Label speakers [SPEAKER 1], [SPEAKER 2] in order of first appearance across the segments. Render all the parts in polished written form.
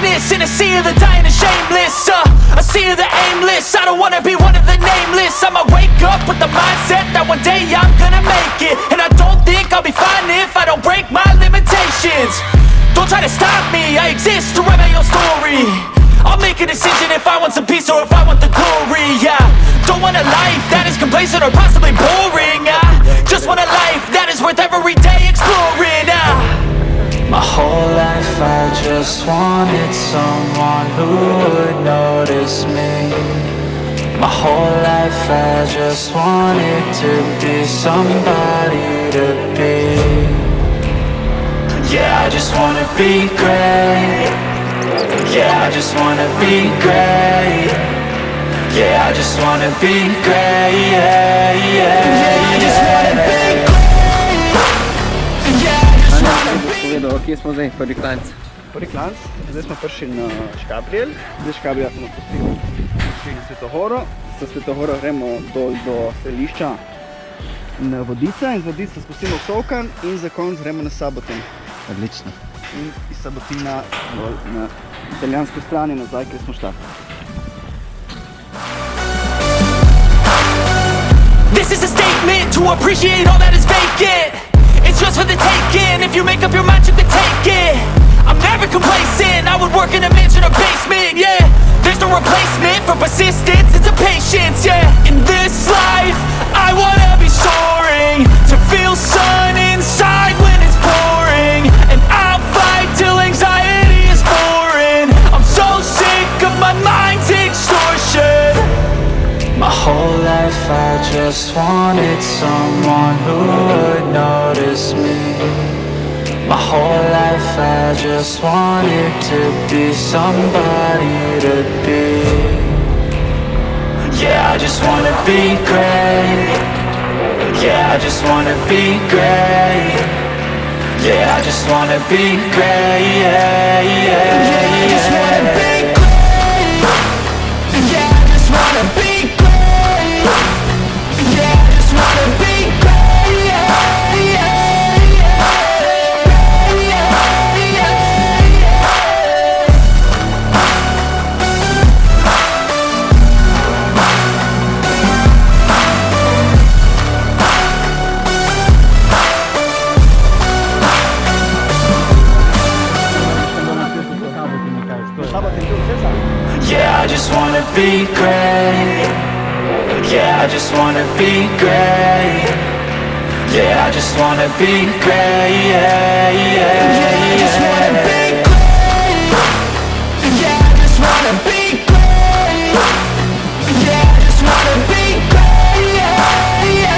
[SPEAKER 1] nameless in a sea of the dying and shameless. A sea of the aimless, I don't wanna be one of the nameless. I'ma wake up with the mindset that one day I'm gonna make it. And I don't think I'll be fine if I don't break my limitations. Don't try to stop me, I exist to write my own story. I'll make a decision if I want some peace or if I want the glory. Yeah, don't want a life that is complacent or possibly boring. I just want a life that is worth every day exploring.
[SPEAKER 2] My whole life I just wanted someone who would notice me. My whole life I just wanted to be somebody to be. Yeah, I just wanna be great. Yeah, I just wanna be great. Yeah, I just wanna be great. Yeah, yeah, yeah, I just wanna be great. Yeah, I just wanna be.
[SPEAKER 3] Kje smo zdaj, prvi klanc?
[SPEAKER 4] Prvi klanc, zdaj smo prišli na Škabrijel. Zdaj Škabrijel smo prišli na Sveto Goro. Za Sveto Goro gremo dol do strelišča na Vodice in z Vodice spustimo v Solkan in za konc gremo na Sabotin.
[SPEAKER 3] Odlično.
[SPEAKER 4] In iz Sabotina na italijansko stran in nazaj, kjer smo štartali.
[SPEAKER 1] This is a statement to appreciate all that is vacant. It's just for the taking. If you make up your mind, you can take it. I'm never complacent. I would work in a mansion or basement. Yeah, there's no replacement for persistence. It's a patience. Yeah, in this life, I wanna be soaring, to feel sun inside when it's pouring, and I'll fight till anxiety is foreign. I'm so sick of my mind's extortion.
[SPEAKER 2] My whole life I just wanted someone who would notice me. My whole life I just wanted to be somebody to be. Yeah, I just wanna be great. Yeah, I just wanna be great. Yeah, I just wanna be great. Yeah, yeah, yeah, I just wanna be great. Yeah, I just wanna be great. Yeah, I just wanna be great. Yeah, yeah. Yeah, I just wanna be great. Yeah, I just wanna be great. Yeah, I just wanna be great. Yeah, yeah, yeah, I just wanna be great. Yeah, I just wanna be great. Yeah, I just wanna be great. Yeah,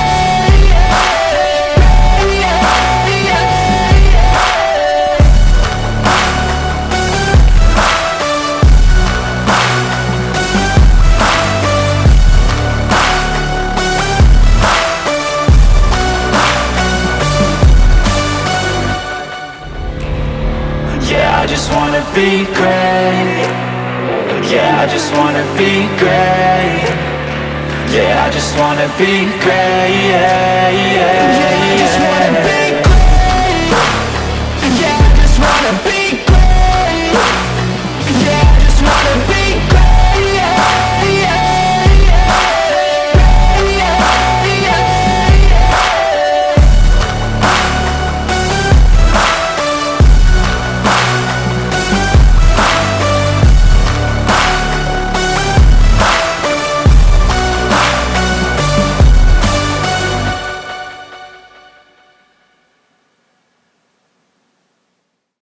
[SPEAKER 2] yeah, I just wanna be great. Yeah, I just wanna be great. Yeah, I just wanna be great. Yeah, yeah, yeah, I just wanna be